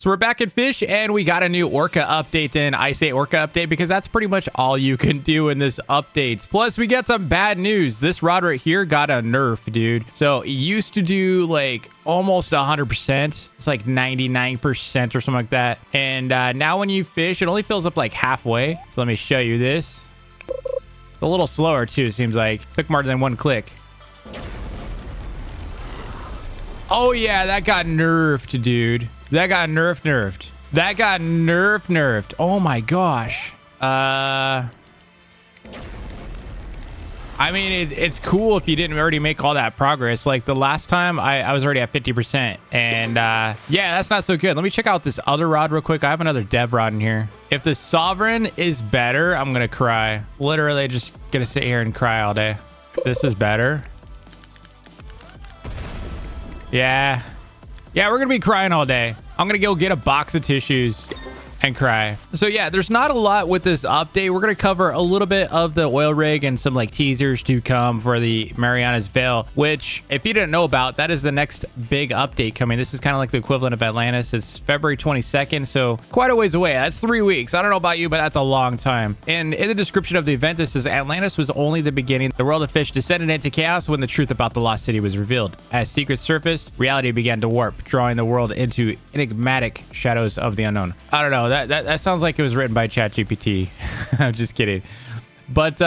So we're back at Fisch, and we got a new Orca update. And I say Orca update because that's pretty much all you can do in this update. Plus, we get some bad news. This rod right here got a nerf, dude. So it used to do like almost 100%. It's like 99% or something like that. And now when you fish, it only fills up like halfway. So let me show you this. It's a little slower too, it seems like. Took more than one click. Oh yeah, that got nerfed, dude. That got nerfed. That got nerfed. Oh my gosh. I mean, it's cool if you didn't already make all that progress. Like the last time I was already at 50%. And yeah, that's not so good. Let me check out this other rod real quick. I have another dev rod in here. If the Sovereign is better, I'm going to cry. Literally just going to sit here and cry all day. This is better. Yeah, we're gonna be crying all day. I'm gonna go get a box of tissues and cry. So yeah, there's not a lot with this update. We're gonna cover a little bit of the oil rig and some like teasers to come for the Mariana's Veil, which if you didn't know about, that is the next big update coming. This is kind of like the equivalent of Atlantis. It's February 22nd, so quite a ways away. That's 3 weeks. I don't know about you, but that's a long time. And in the description of the event, it says Atlantis was only the beginning. The world of Fisch descended into chaos when the truth about the lost city was revealed. As secrets surfaced, reality began to warp, drawing the world into enigmatic shadows of the unknown. I don't know. That sounds like it was written by ChatGPT. I'm just kidding. But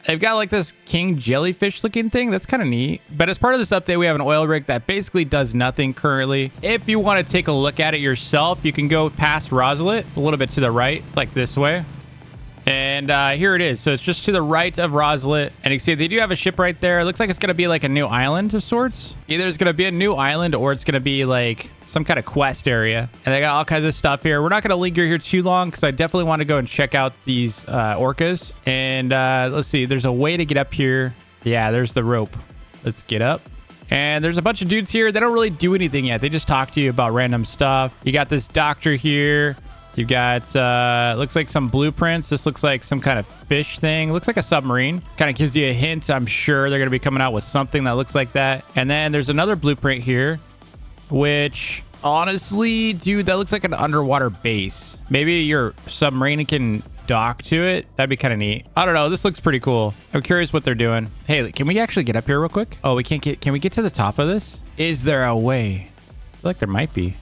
they've got like this king jellyfish looking thing. That's kind of neat. But as part of this update, we have an oil rig that basically does nothing currently. If you want to take a look at it yourself, you can go past Roslet a little bit to the right, like this way. And here it is. So it's just to the right of Roslet. And you can see they do have a ship right there. It looks like it's going to be like a new island of sorts. Either it's going to be a new island or it's going to be like some kind of quest area. And they got all kinds of stuff here. We're not going to linger here too long because I definitely want to go and check out these orcas. And let's see. There's a way to get up here. Yeah, there's the rope. Let's get up. And there's a bunch of dudes here. They don't really do anything yet. They just talk to you about random stuff. You got this doctor here. You got, looks like some blueprints. This looks like some kind of fish thing. Looks like a submarine. Kind of gives you a hint. I'm sure they're going to be coming out with something that looks like that. And then there's another blueprint here, which honestly, dude, that looks like an underwater base. Maybe your submarine can dock to it. That'd be kind of neat. I don't know. This looks pretty cool. I'm curious what they're doing. Hey, can we actually get up here real quick? Oh, we can't get, can we get to the top of this? Is there a way? I feel like there might be.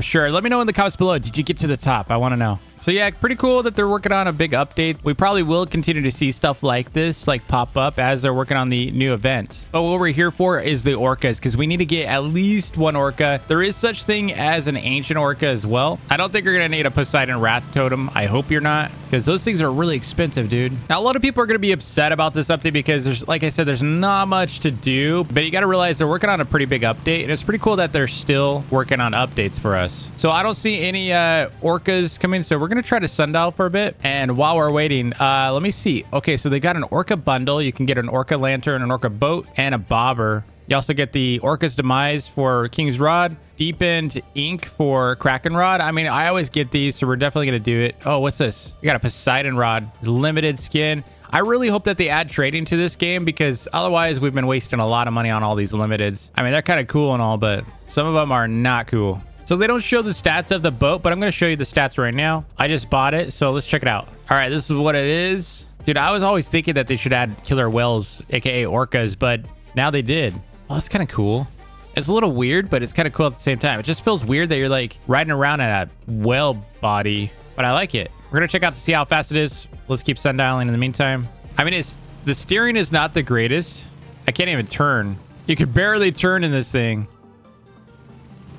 Sure. Let me know in the comments below. Did you get to the top? I want to know. So yeah, pretty cool that they're working on a big update. We probably will continue to see stuff like this like pop up as they're working on the new event. But what we're here for is the orcas because we need to get at least one orca. There is such thing as an ancient orca as well. I don't think you're going to need a Poseidon Wrath totem. I hope you're not because those things are really expensive, dude. Now, a lot of people are going to be upset about this update because there's, like I said, there's not much to do, but you got to realize they're working on a pretty big update and it's pretty cool that they're still working on updates for us. So I don't see any orcas coming. So we're going to try to sundial for a bit. And while we're waiting, let me see. Okay, so they got an orca bundle. You can get an orca lantern, an orca boat, and a bobber. You also get the Orca's Demise for King's Rod, Deepened Ink for Kraken Rod. I mean, I always get these, so we're definitely going to do it. Oh, what's this? We got a Poseidon Rod, limited skin. I really hope that they add trading to this game because otherwise we've been wasting a lot of money on all these limiteds. I mean, they're kind of cool and all, but some of them are not cool. So they don't show the stats of the boat, but I'm going to show you the stats right now. I just bought it, so let's check it out. All right, this is what it is. Dude, I was always thinking that they should add killer whales, aka orcas, but now they did. Oh, that's kind of cool. It's a little weird, but it's kind of cool at the same time. It just feels weird that you're like riding around in a whale body, but I like it. We're going to check out to see how fast it is. Let's keep sundialing in the meantime. I mean, the steering is not the greatest. I can't even turn. You could barely turn in this thing.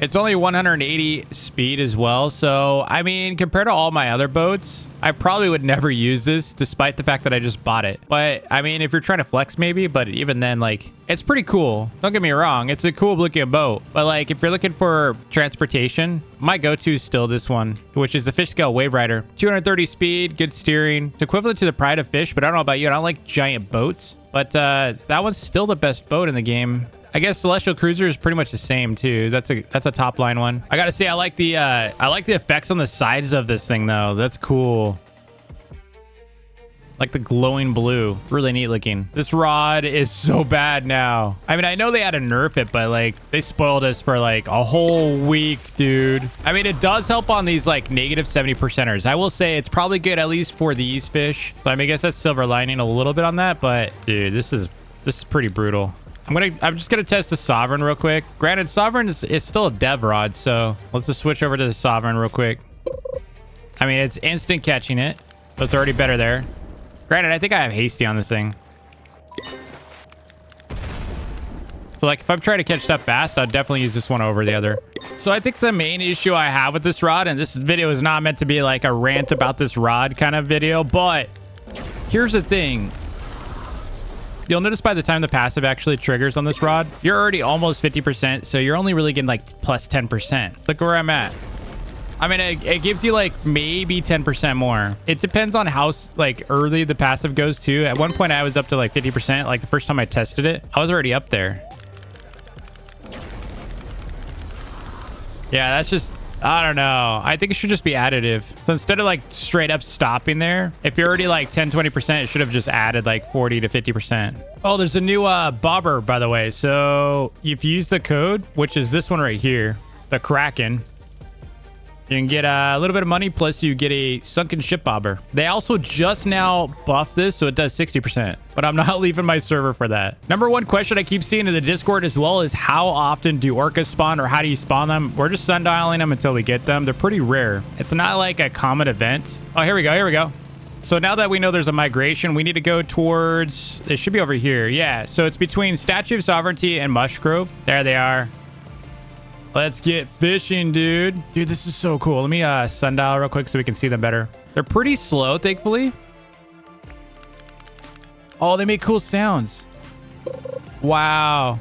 It's only 180 speed as well. So, I mean, compared to all my other boats, I probably would never use this despite the fact that I just bought it. But, I mean, if you're trying to flex maybe, but even then, like, it's pretty cool. Don't get me wrong. It's a cool looking boat. But, like, if you're looking for transportation, my go-to is still this one, which is the Fisch Scale Wave Rider. 230 speed, good steering. It's equivalent to the Pride of Fisch, but I don't know about you. I don't like giant boats. But that one's still the best boat in the game. I guess Celestial Cruiser is pretty much the same too. That's a top line one. I gotta say, I like the effects on the sides of this thing though. That's cool. Like the glowing blue. Really neat looking. This rod is so bad now. I mean, I know they had to nerf it, but like they spoiled us for like a whole week, dude. I mean, it does help on these like negative 70%ers. I will say it's probably good at least for these fish. So I mean, I guess that's silver lining a little bit on that, but dude, this is pretty brutal. I'm just gonna test the Sovereign real quick. Granted, Sovereign is still a dev rod, so let's just switch over to the Sovereign real quick. I mean, it's instant catching it, so it's already better there. Granted, I think I have hasty on this thing. So like if I'm trying to catch stuff fast, I'll definitely use this one over the other. So I think the main issue I have with this rod, and this video is not meant to be like a rant about this rod kind of video, but here's the thing. You'll notice by the time the passive actually triggers on this rod, you're already almost 50%. So you're only really getting like plus 10%. Look where I'm at. I mean, it gives you like maybe 10% more. It depends on how like early the passive goes too. At one point I was up to like 50%. Like the first time I tested it, I was already up there. Yeah, that's just, I don't know. I think it should just be additive. So instead of like straight up stopping there, if you're already like 10-20%, it should have just added like 40 to 50%. Oh, there's a new bobber, by the way. So if you use the code, which is this one right here, the Kraken, you can get a little bit of money, plus you get a sunken ship bobber. They also just now buffed this, so it does 60%. But I'm not leaving my server for that. Number one question I keep seeing in the Discord as well is how often do orcas spawn, or how do you spawn them? We're just sundialing them until we get them. They're pretty rare. It's not like a common event. Oh, here we go. Here we go. So now that we know there's a migration, we need to go towards... It should be over here. Yeah. So it's between Statue of Sovereignty and Mushgrove. There they are. Let's get fishing, dude. Dude, this is so cool. Let me sundial real quick so we can see them better. They're pretty slow, thankfully. Oh, they make cool sounds. Wow.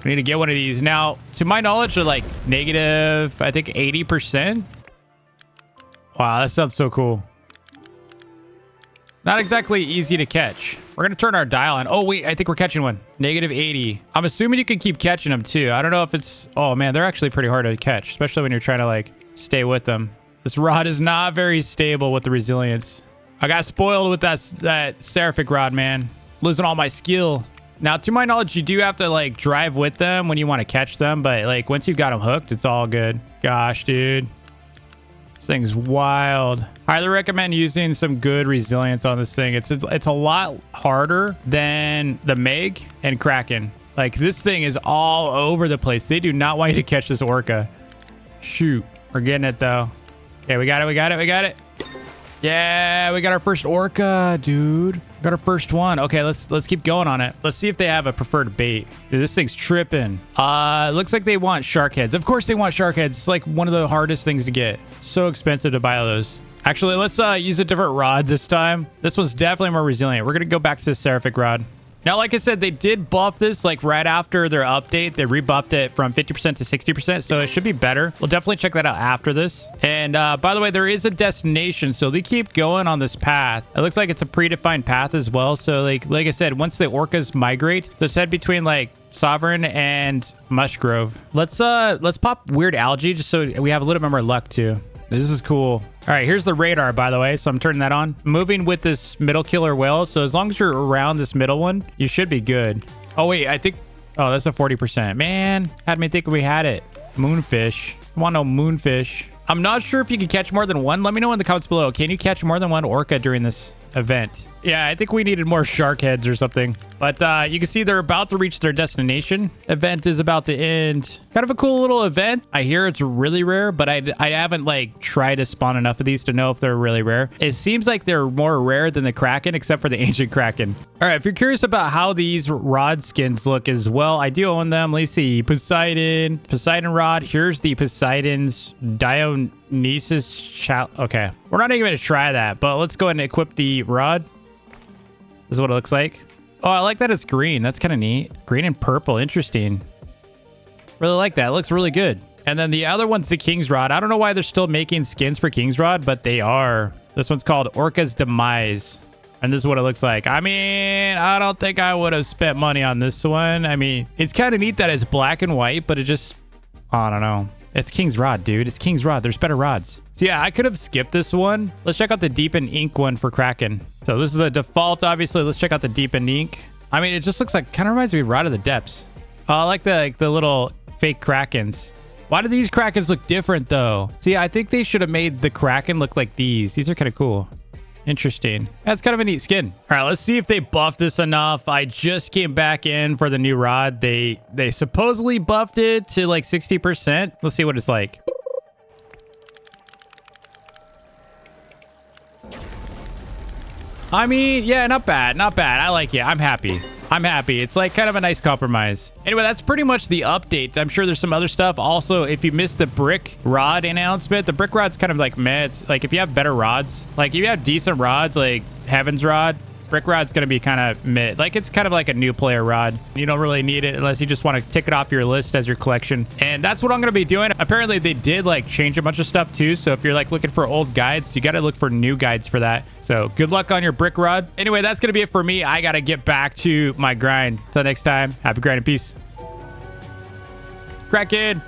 We need to get one of these. Now, to my knowledge, they're like negative, I think 80%. Wow, that sounds so cool. Not exactly easy to catch. We're going to turn our dial on. Oh, wait, I think we're catching one. Negative 80. I'm assuming you can keep catching them too. I don't know if it's... Oh, man, they're actually pretty hard to catch, especially when you're trying to, like, stay with them. This rod is not very stable with the resilience. I got spoiled with that Seraphic Rod, man. Losing all my skill. Now, to my knowledge, you do have to, like, drive with them when you want to catch them. But, like, once you've got them hooked, it's all good. Gosh, dude. This thing's wild. Highly recommend using some good resilience on this thing. It's a lot harder than the Meg and Kraken. Like, this thing is all over the place. They do not want you to catch this orca. Shoot. We're getting it, though. Okay, we got it. We got it. We got it. Yeah, we got our first orca, dude. Got our first one. Okay, let's keep going on it. Let's see if they have a preferred bait. Dude, this thing's tripping. Looks like they want shark heads. Of course they want shark heads. It's like one of the hardest things to get. So expensive to buy those. Actually, let's use a different rod this time. This one's definitely more resilient. We're gonna go back to the Seraphic Rod. Now, like I said, they did buff this like right after their update. They rebuffed it from 50% to 60%, so it should be better. We'll definitely check that out after this. And by the way, there is a destination, so they keep going on this path. It looks like it's a predefined path as well. So like I said, once the orcas migrate, let's head between like Sovereign and Mushgrove. Let's pop weird algae just so we have a little bit more luck too. This is cool. All right, here's the radar, by the way, so I'm turning that on. Moving with this middle killer whale, so as long as you're around this middle one, you should be good. Oh, wait, I think... Oh, that's a 40%. Man, had me think we had it. Moonfish. I want no moonfish. I'm not sure if you can catch more than one. Let me know in the comments below. Can you catch more than one orca during this event? Yeah, I think we needed more shark heads or something. But you can see they're about to reach their destination. Event is about to end. Kind of a cool little event. I hear it's really rare, but I haven't like tried to spawn enough of these to know if they're really rare. It seems like they're more rare than the Kraken, except for the ancient Kraken. All right, if you're curious about how these rod skins look as well, I do own them. Let's see, Poseidon rod. Here's the Poseidon's Dionysus. Okay, we're not even going to try that, but let's go ahead and equip the rod. This is what it looks like. Oh, I like that it's green. That's kind of neat. Green and purple. Interesting. Really like that. It looks really good. And then the other one's the King's Rod. I don't know why they're still making skins for King's Rod, but they are. This one's called Orca's Demise. And this is what it looks like. I mean, I don't think I would have spent money on this one. I mean, it's kind of neat that it's black and white, but it just... I don't know. It's King's Rod, dude. It's King's Rod. There's better rods. So yeah, I could have skipped this one. Let's check out the Deepened Ink one for Kraken. So this is the default, obviously. Let's check out the Deepened Ink. I mean, it just looks like, kind of reminds me of Rod of the Depths. Oh, I like the little fake Krakens. Why do these Krakens look different, though? See, I think they should have made the Kraken look like these. These are kind of cool. Interesting. That's kind of a neat skin. All right, let's see if they buffed this enough. I just came back in for the new rod. They supposedly buffed it to like 60%. Let's see what it's like. I mean, yeah, not bad. Not bad. I like it. I'm happy. I'm happy. It's like kind of a nice compromise. Anyway, that's pretty much the updates. I'm sure there's some other stuff. Also, if you missed the brick rod announcement, the brick rod's kind of like meh. It's like if you have better rods, like if you have decent rods, like Heaven's Rod, brick rod's going to be kind of mid. Like it's kind of like a new player rod. You don't really need it unless you just want to tick it off your list as your collection. And that's what I'm going to be doing. Apparently they did like change a bunch of stuff too. So if you're like looking for old guides, you got to look for new guides for that. So good luck on your brick rod. Anyway, that's going to be it for me. I got to get back to my grind. Till next time, happy grind and peace. Kraken.